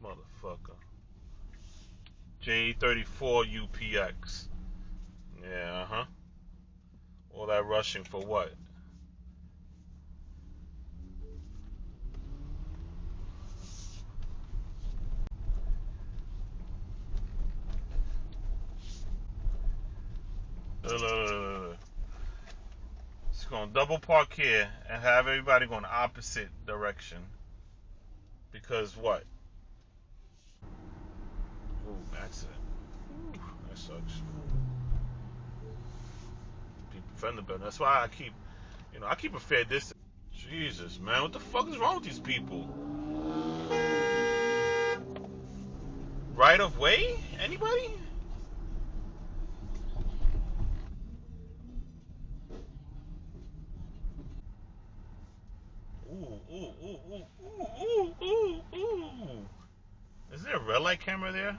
Motherfucker. J34 UPX. Yeah, All that rushing for what? It's gonna double park here and have everybody going the opposite direction. Because what? Ooh, accident. Ooh, that sucks. People fender bender. That's why I keep a fair distance. Jesus, man, what the fuck is wrong with these people? Right of way? Anybody? Ooh, ooh, ooh, ooh, ooh, ooh, ooh, ooh. Is there a red light camera there?